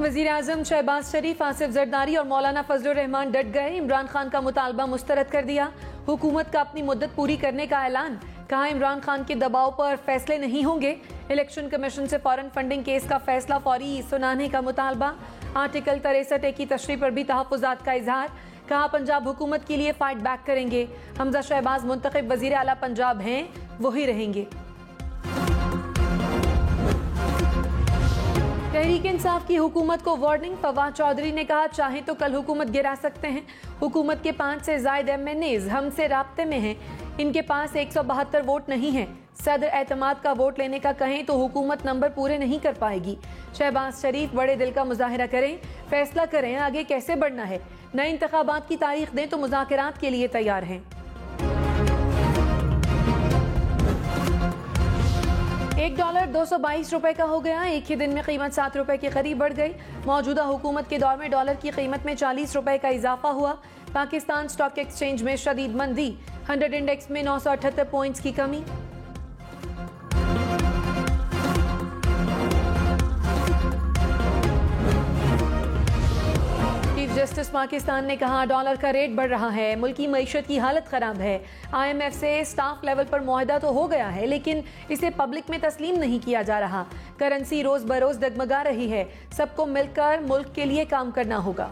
वज़ीर आज़म शहबाज शरीफ, आसिफ जरदारी और मौलाना फजलुर रहमान डट गए। इमरान खान का मुतालबा मुस्तरद कर दिया। हुकूमत का अपनी मुद्दत पूरी करने का ऐलान। कहा इमरान खान के दबाव पर फैसले नहीं होंगे। इलेक्शन कमीशन से फॉरेन फंडिंग केस का फैसला फौरी सुनाने का मुतालबा। आर्टिकल 63A की तशरीह पर भी तहफ़्फ़ुज़ात का इजहार। कहा पंजाब हुकूमत के लिए फाइट बैक करेंगे। हमजा शहबाज मुंतखब वज़ीर आला पंजाब हैं, वही रहेंगे। तहरीक इंसाफ की हुकूमत को वार्निंग। फवाद चौधरी ने कहा चाहे तो कल हुकूमत गिरा सकते हैं। हुकूमत के 5 से ज़ायद MNAs हमसे राब्ते में हैं। इनके पास 172 वोट नहीं हैं। सदर एतमाद का वोट लेने का कहें तो हुकूमत नंबर पूरे नहीं कर पाएगी। शहबाज शरीफ बड़े दिल का मुजाहिरा करें, फैसला करें आगे कैसे बढ़ना है। नए इंतखाबात की तारीख दें तो मुज़ाकरात के लिए तैयार हैं। $1 222 रुपए का हो गया। एक ही दिन में कीमत 7 रुपए के करीब बढ़ गई। मौजूदा हुकूमत के दौर में डॉलर की कीमत में 40 रुपए का इजाफा हुआ। पाकिस्तान स्टॉक एक्सचेंज में शदीद मंदी। 100 इंडेक्स में 978 पॉइंट्स की कमी। चीफ जस्टिस पाकिस्तान ने कहा डॉलर का रेट बढ़ रहा है, मुल्की मईशत की हालत खराब है। IMF से स्टाफ लेवल पर मुआहदा तो हो गया है लेकिन इसे पब्लिक में तस्लीम नहीं किया जा रहा। करेंसी रोज बरोज डगमगा रही है। सबको मिलकर मुल्क के लिए काम करना होगा।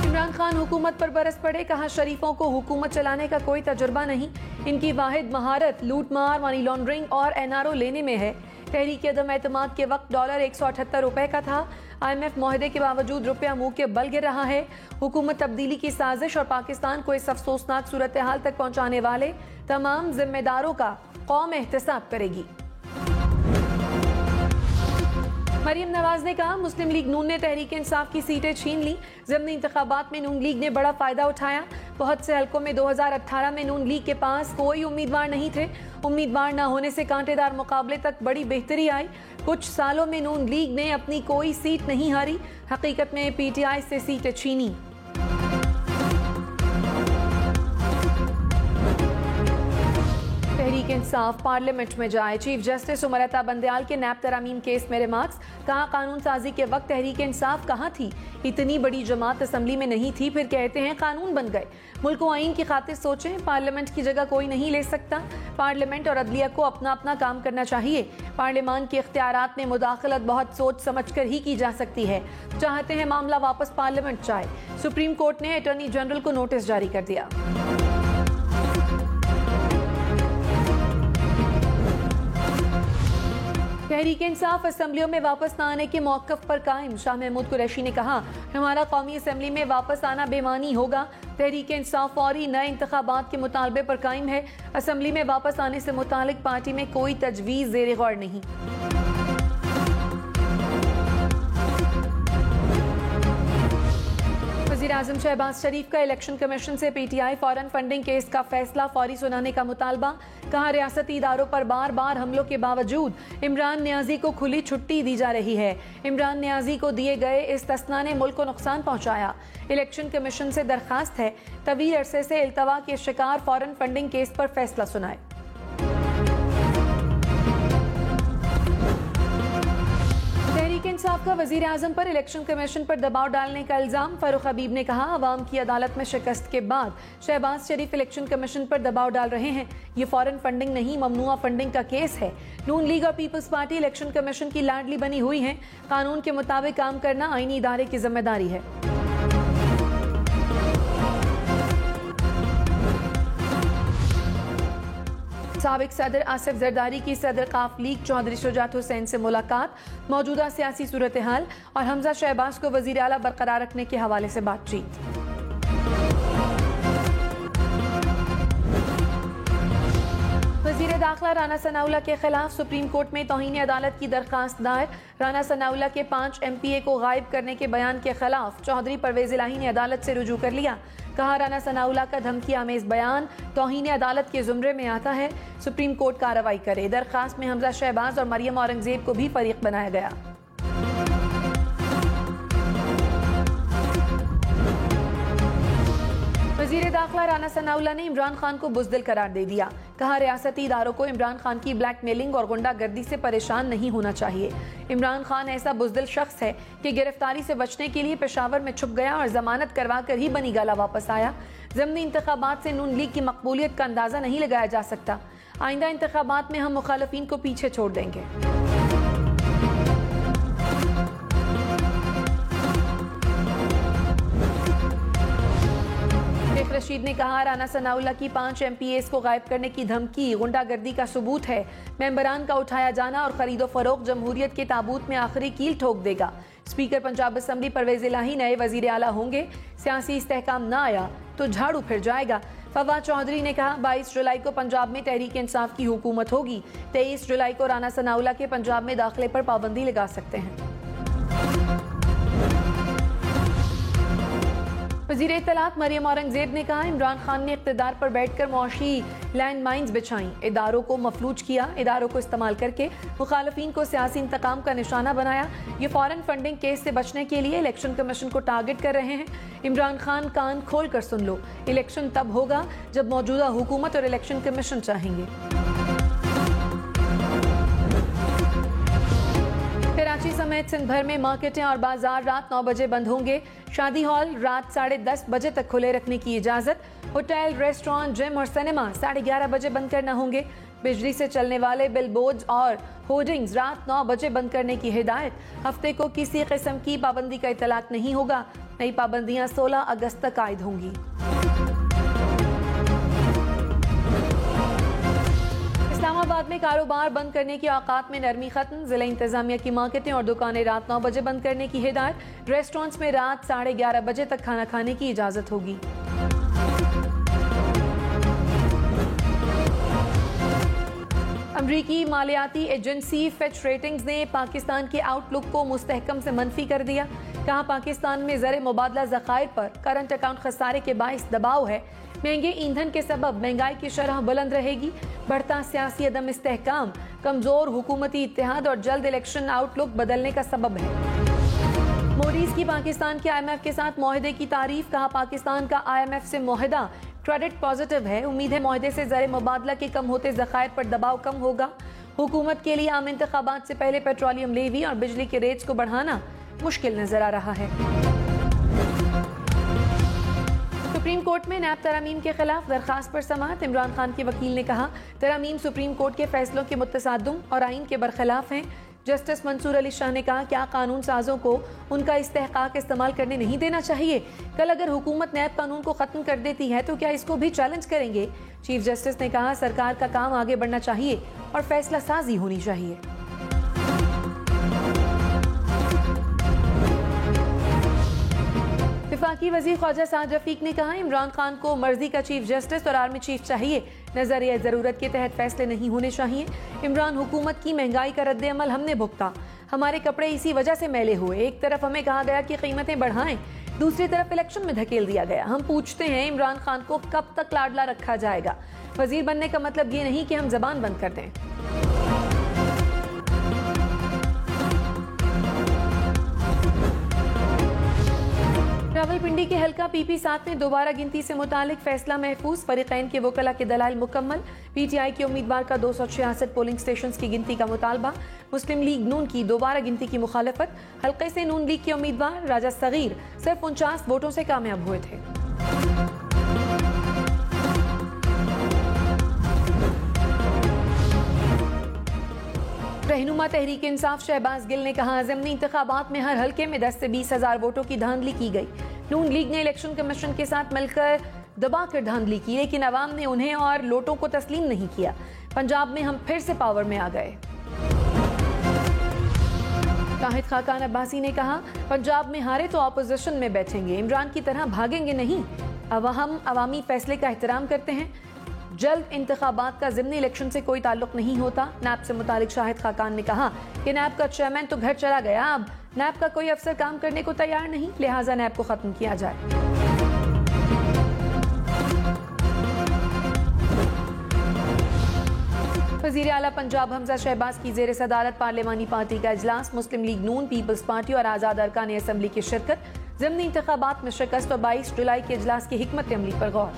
इमरान खान हुकूमत पर बरस पड़े। कहा शरीफों को हुकूमत चलाने का कोई तजुर्बा नहीं। इनकी वाहिद महारत लूटमार, मनी लॉन्ड्रिंग और NRO लेने में है। तहरीक अदम एतमाद के वक्त डॉलर 178 रुपए का था। IMF मुआहदे के बावजूद रुपया मुंह के बल गिर रहा है। हुकूमत तब्दीली की साजिश और पाकिस्तान को इस अफसोसनाक सूरत हाल तक पहुंचाने वाले तमाम जिम्मेदारों का कौम एहतसाब करेगी। मरियम नवाज ने कहा मुस्लिम लीग नून ने तहरीक इंसाफ की सीटें छीन ली। ज़िमनी इंतखाबात में नून लीग ने बड़ा फायदा उठाया। बहुत से हलकों में 2018 में नून लीग के पास कोई उम्मीदवार नहीं थे। उम्मीदवार न होने से कांटेदार मुकाबले तक बड़ी बेहतरी आई। कुछ सालों में नून लीग ने अपनी कोई सीट नहीं हारी। हकीकत में PTI से सीटें छीनी। तहरीक इंसाफ पार्लियामेंट में जाए। चीफ जस्टिस उमर अता बंदयाल के नैब तरामीम केस में रिमार्क्स। कहा कानून साजी के वक्त तहरीक इंसाफ कहाँ थी? इतनी बड़ी जमात असम्बली में नहीं थी, फिर कहते हैं कानून बन गए। मुल्क व आईन की खातिर सोचें। पार्लियामेंट की जगह कोई नहीं ले सकता। पार्लियामेंट और अदलिया को अपना अपना काम करना चाहिए। पार्लियामान के इख्तियारात में मुदाखलत बहुत सोच समझ कर ही की जा सकती है। चाहते हैं मामला वापस पार्लियामेंट जाए। सुप्रीम कोर्ट ने अटॉर्नी जनरल को नोटिस जारी कर दिया। तहरीक इंसाफ असम्बलियों में वापस न आने के मौक़िफ़ पर कायम। शाह महमूद कुरैशी ने कहा हमारा कौमी असम्बली में वापस आना बेमानी होगा। तहरीक इंसाफ फौरी नए इंतखाबात के मुतालबे पर कायम है। असम्बली में वापस आने से मुतालिक पार्टी में कोई तजवीज़ ज़ेरे गौर नहीं। वज़ीर आज़म शहबाज शरीफ का इलेक्शन कमीशन से PTI फॉरेन फंडिंग केस का फैसला फौरी सुनाने का मुतालबा। कहा रियासती इदारों पर बार बार हमलों के बावजूद इमरान नियाजी को खुली छुट्टी दी जा रही है। इमरान नियाजी को दिए गए इस्तिस्ना ने मुल्क को नुकसान पहुंचाया। इलेक्शन कमीशन से दरखास्त है तवील अरसे से इल्तवा के शिकार फॉरेन फंडिंग केस पर फैसला सुनाए। तहरीक इंसाफ का वज़ीर आज़म पर इलेक्शन कमीशन पर दबाव डालने का इल्ज़ाम। फारूक हबीब ने कहा अवाम की अदालत में शिकस्त के बाद शहबाज शरीफ इलेक्शन कमीशन पर दबाव डाल रहे हैं। ये फॉरेन फंडिंग नहीं ममनुआ फंडिंग का केस है। नून लीग और पीपल्स पार्टी इलेक्शन कमीशन की लाडली बनी हुई है। कानून के मुताबिक काम करना आईनी इदारे की जिम्मेदारी है। साबिक सदर आसिफ जरदारी की सदर काफ लीग चौधरी शुजात हुसैन से मुलाकात। मौजूदा सियासी सूरत हाल और हमजा शहबाज को वज़ीर आला बरकरार रखने के हवाले से बातचीत। वज़ीर दाखिला राना सनाउल्लाह के खिलाफ सुप्रीम कोर्ट में तौहीन अदालत की दरखास्त दायर। राना सनाउल्लाह के 5 MPA को गायब करने के बयान के खिलाफ चौधरी परवेज इलाही ने अदालत से रुजू कर लिया। कहा राना सनाउल्लाह का धमकी आमेज बयान तौहीन अदालत के जुमरे में आता है। सुप्रीम कोर्ट कार्रवाई करे। दरखास्त में हमजा शहबाज और मरियम औरंगजेब को भी फरीक बनाया गया। वजीर दाखिला राना सनाउल्लाह ने इमरान खान को बुज़दिल करार दे दिया। कहा रियासती इदारों को इमरान खान की ब्लैकमेलिंग और गुंडागर्दी से परेशान नहीं होना चाहिए। इमरान खान ऐसा बुज़दिल शख्स है कि गिरफ्तारी से बचने के लिए पेशावर में छुप गया और जमानत करवा कर ही बनी गाला वापस आया। ज़मनी इंतखाबात से नून लीग की मकबूलियत का अंदाजा नहीं लगाया जा सकता। आइंदा इंतखाबात में हम मुखालफीन को पीछे छोड़ देंगे। रशीद ने कहा राना सनाउल्लाह की 5 MPAs को गायब करने की धमकी गुंडागर्दी का सबूत है। मेंबरान का उठाया जाना और खरीदो फरोख्त जमहूरियत के ताबूत में आखिरी कील ठोक देगा। स्पीकर पंजाब असम्बली परवेज इलाही नए वजीर आला होंगे। सियासी इस्तेहकाम न आया तो झाड़ू फिर जाएगा। फवाद चौधरी ने कहा 22 जुलाई को पंजाब में तहरीक इंसाफ की हुकूमत होगी। 23 जुलाई को राना सनाउल्लाह के पंजाब में दाखिले पर पाबंदी लगा सकते हैं। वज़ीर इत्तलात मरियम औरंगजेब ने कहा इमरान खान ने इक़्तिदार पर बैठकर मुआशी लैंड माइन्स बिछाई, इदारों को मफलूज किया, इदारों को इस्तेमाल करके मुखालफीन को सियासी इंतकाम का निशाना बनाया। ये फॉरेन फंडिंग केस से बचने के लिए इलेक्शन कमीशन को टारगेट कर रहे हैं। इमरान खान कान खोल कर सुन लो, इलेक्शन तब होगा जब मौजूदा हुकूमत और इलेक्शन कमीशन चाहेंगे। कराची समेत सिंध भर में मार्केटें और बाजार रात 9 बजे बंद होंगे। शादी हॉल रात 10:30 बजे तक खुले रखने की इजाजत। होटल, रेस्टोरेंट, जिम और सिनेमा 11:30 बजे बंद करना होंगे। बिजली से चलने वाले बिलबोर्ड्स और होर्डिंग्स रात 9 बजे बंद करने की हिदायत। हफ्ते को किसी किस्म की पाबंदी का इतलाक नहीं होगा। नई पाबंदियां 16 अगस्त तक आयद होंगी। इस्लामाबाद में कारोबार बंद करने के औकात में नरमी खत्म। जिला इंतजामिया की मार्केटें और दुकानें रात 9 बजे बंद करने की हिदायत। रेस्टोरेंट्स में रात 11:30 बजे तक खाना खाने की इजाजत होगी। अमरीकी मालियाती एजेंसी फिच रेटिंग्स ने पाकिस्तान के आउटलुक को मुस्तहकम से मनफी कर दिया। कहा पाकिस्तान में ज़र मुबादला ज़खायर पर करंट अकाउंट खसारे के बाइस दबाव है। महंगे ईंधन के सबब महंगाई की शरह बुलंद रहेगी। बढ़ता सियासी अदम इस्तेहकाम, कमजोर हुकूमती इत्तेहाद और जल्द इलेक्शन आउटलुक बदलने का सबब है। मोडीज की पाकिस्तान के IMF के साथ मुआहदे की तारीफ। कहा पाकिस्तान का IMF से मुआहदा क्रेडिट पॉजिटिव है। उम्मीद है मुआहदे से ज़र मुबादला के कम होते ज़खायर पर दबाव कम होगा। हुकूमत के लिए आम इंतखाबात से पहले पेट्रोलियम लेवी और बिजली के रेट्स को बढ़ाना मुश्किल नजर आ रहा है। सुप्रीम कोर्ट में नैब तरामीम के खिलाफ दरखास्त पर समाअत। इमरान खान के वकील ने कहा तरामीम सुप्रीम कोर्ट के फैसलों के मुतसादम और आइन के बरखिलाफ हैं। जस्टिस मंसूर अली शाह ने कहा क्या कानून साजों को उनका इस्तेहकाक इस्तेमाल करने नहीं देना चाहिए? कल अगर हुकूमत नैब कानून को खत्म कर देती है तो क्या इसको भी चैलेंज करेंगे? चीफ जस्टिस ने कहा सरकार का काम आगे बढ़ना चाहिए और फैसला साजी होनी चाहिए। वफाकी वज़ीर ख्वाजा साद रफीक ने कहा इमरान खान को मर्जी का चीफ जस्टिस और आर्मी चीफ चाहिए। नजरिया ज़रूरत के तहत फैसले नहीं होने चाहिए। इमरान हुकूमत की महंगाई का रद्द अमल हमने भुगता। हमारे कपड़े इसी वजह से मैले हुए। एक तरफ हमें कहा गया कि कीमतें बढ़ाएं, दूसरी तरफ इलेक्शन में धकेल दिया गया। हम पूछते हैं इमरान खान को कब तक लाडला रखा जाएगा? वजीर बनने का मतलब ये नहीं कि हम जबान बंद कर दें। रावलपिंडी के हल्का PP7 में दोबारा गिनती से मुतालिक फैसला महफूज। फरीकैन के वकला के दलाइल मुकम्मल। PTI के उम्मीदवार का 266 पोलिंग स्टेशन की गिनती का मुतालबा। मुस्लिम लीग नून की दोबारा गिनती की मुखालफत। हल्के से नून लीग के उम्मीदवार राजा सगीर सिर्फ 49 वोटों से कामयाब हुए थे। रहनुमा तहरीक इंसाफ शहबाज गिल ने कहा ज़मनी इंतखाबात में हर हल्के में 10 से 20 हजार वोटों की धांधली की गई। नून लीग ने इलेक्शन कमीशन के साथ मिलकर दबाकर धांधली की, लेकिन अवाम ने उन्हें और लोटों को तस्लीम नहीं किया। पंजाब में हम फिर से पावर में आ गए। काहिद खाकान अब्बासी ने कहा पंजाब में हारे तो ऑपोजिशन में बैठेंगे, इमरान की तरह भागेंगे नहीं। हम अवामी फैसले का एहतराम करते हैं। जल्द इंतखाबात का ज़िमनी इलेक्शन से कोई ताल्लुक नहीं होता। नैब से मुतालिक शाहिद खाकान ने कहा कि नैब का चेयरमैन तो घर चला गया, अब नैब का कोई अफसर काम करने को तैयार नहीं, लिहाजा नैब को खत्म किया जाए। वज़ीर आला पंजाब हमजा शहबाज की ज़ेर सदारत पार्लिमानी पार्टी का इजलास। मुस्लिम लीग नून, पीपल्स पार्टी और आज़ाद अरकान असम्बली की शिरकत। ज़िमनी इंतखाबात में शिकस्त और 22 जुलाई के इजलास की हिकमत अमली पर गौर।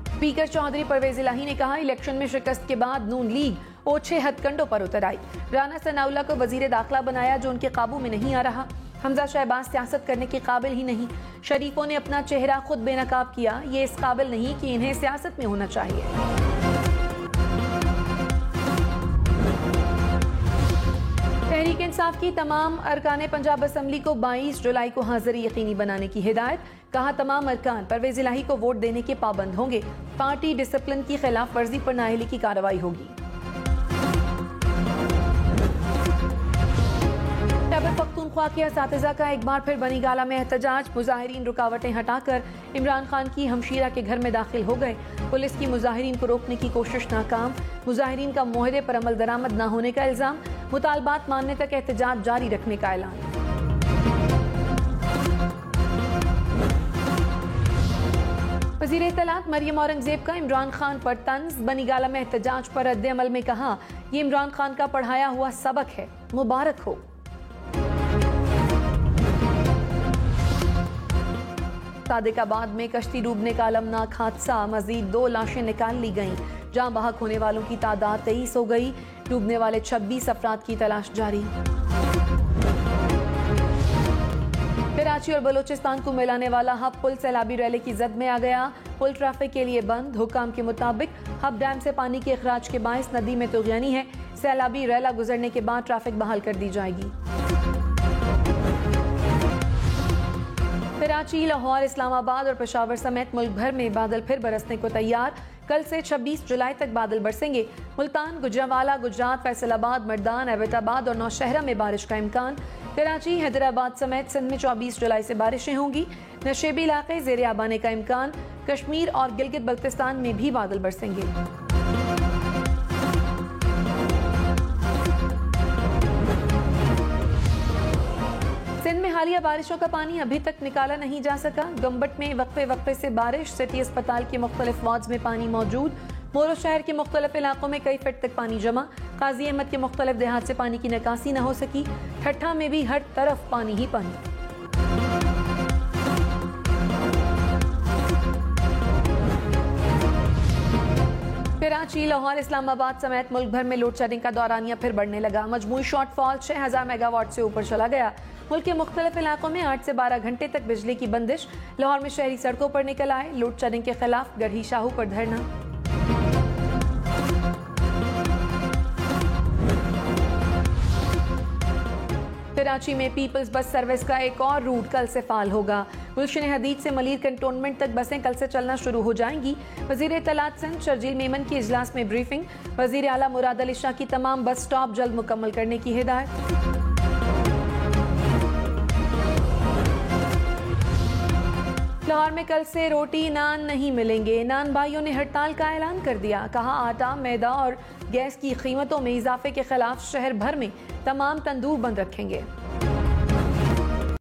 स्पीकर चौधरी परवेज इलाही ने कहा, इलेक्शन में शिकस्त के बाद नून लीग ओछे हथकंडों पर उतर आई। राना सनाउल्लाह को वजीर दाखिला बनाया जो उनके काबू में नहीं आ रहा। हमजा शहबाज सियासत करने के काबिल ही नहीं। शरीफों ने अपना चेहरा खुद बेनकाब किया, ये इस काबिल नहीं कि इन्हें सियासत में होना चाहिए। तहरीक इंसाफ की तमाम अरकान पंजाब असम्बली को 22 जुलाई को हाजिरी यकीनी बनाने की हिदायत। कहा, तमाम अरकान परवेज इलाही को वोट देने के पाबंद होंगे। पार्टी डिसिप्लिन की खिलाफ वर्जी पर नाअहली की कार्रवाई होगी। खैबर पख्तूनख्वा के असातिज़ा का एक बार फिर बनीगाला में एहतजाज। मुजाहिरीन रुकावटें हटाकर इमरान खान की हमशीरा के घर में दाखिल हो गए। पुलिस की मुजाहिरीन को रोकने की कोशिश नाकाम। मुजाहिरीन का मुआहदे पर अमल दरामद न होने का इल्जाम। मुतालबात मानने तक एहतजाज जारी रखने का ऐलान। वज़ीर इत्तलात मरियम औरंगजेब का इमरान खान पर तंज। बनीगाला में एहतजाज पर रद्द अमल में कहा, यह इमरान खान का पढ़ाया हुआ सबक है, मुबारक हो। सादिकाबाद में कश्ती डूबने का अलमनाक हादसा। मजीद 2 लाशें निकाल ली गईं। जान बहक होने वालों की तादाद 23 हो गई। डूबने वाले 26 अफराद की तलाश जारी। कराची और बलोचिस्तान को मिलाने वाला हब पुल सैलाबी रैली की जद में आ गया। पुल ट्रैफिक के लिए बंद। हुकाम के मुताबिक हब डैम से पानी के अखराज के बायस नदी में तुग़यानी है। सैलाबी रैला गुजरने के बाद ट्रैफिक बहाल कर दी जाएगी। कराची, लाहौर, इस्लामाबाद और पेशावर समेत मुल्क भर में बादल फिर बरसने को तैयार। कल से 26 जुलाई तक बादल बरसेंगे। मुल्तान, गुजरांवाला, गुजरात, फैसलाबाद, मर्दान, एबटाबाद और नौशहरा में बारिश का इम्कान। कराची, हैदराबाद समेत सिंध में 24 जुलाई से बारिशें होंगी। नशेबी इलाके ज़ेरे आब आने का इम्कान। कश्मीर और गिलगित बल्तिस्तान में भी बादल बरसेंगे। सिंध में हालिया बारिशों का पानी अभी तक निकाला नहीं जा सका। गंबट में वक्फे वक्फे से बारिश। सिटी अस्पताल के मुख्तलिफ वार्ड्स में पानी मौजूद। मोरो शहर के मुख्तलिफ इलाकों में कई फीट तक पानी जमा। काजी अहमद के मुख्तलिफ देहात से पानी की निकासी न हो सकी। ठट्ठा में भी हर तरफ पानी ही पानी। कराची, लाहौर, इस्लामाबाद समेत मुल्क भर में लोड शेडिंग का दौरानिया फिर बढ़ने लगा। मजमूई शॉर्टफॉल 6000 मेगावाट से ऊपर चला गया। मुल्क के मुख्तलिफ इलाकों में 8 से 12 घंटे तक बिजली की बंदिश। लाहौर में शहरी सड़कों पर निकल आए। लोड शेडिंग के खिलाफ गढ़ी शाहू पर धरना। कराची में पीपल्स बस सर्विस का एक और रूट कल से फाल होगा। गुलशन हदीद से मलीर कंटोनमेंट तक बसें कल से चलना शुरू हो जाएंगी। वजीर इत्तलात सिंध शर्जील मेमन की इजलास में ब्रीफिंग। वजीर आला मुराद अली शाह की तमाम बस स्टॉप जल्द मुकम्मल करने की हिदायत। लाहौर में कल से रोटी नान नहीं मिलेंगे। नान भाइयों ने हड़ताल का ऐलान कर दिया। कहा, आटा, मैदा और गैस की कीमतों में इजाफे के खिलाफ शहर भर में तमाम तंदूर बंद रखेंगे।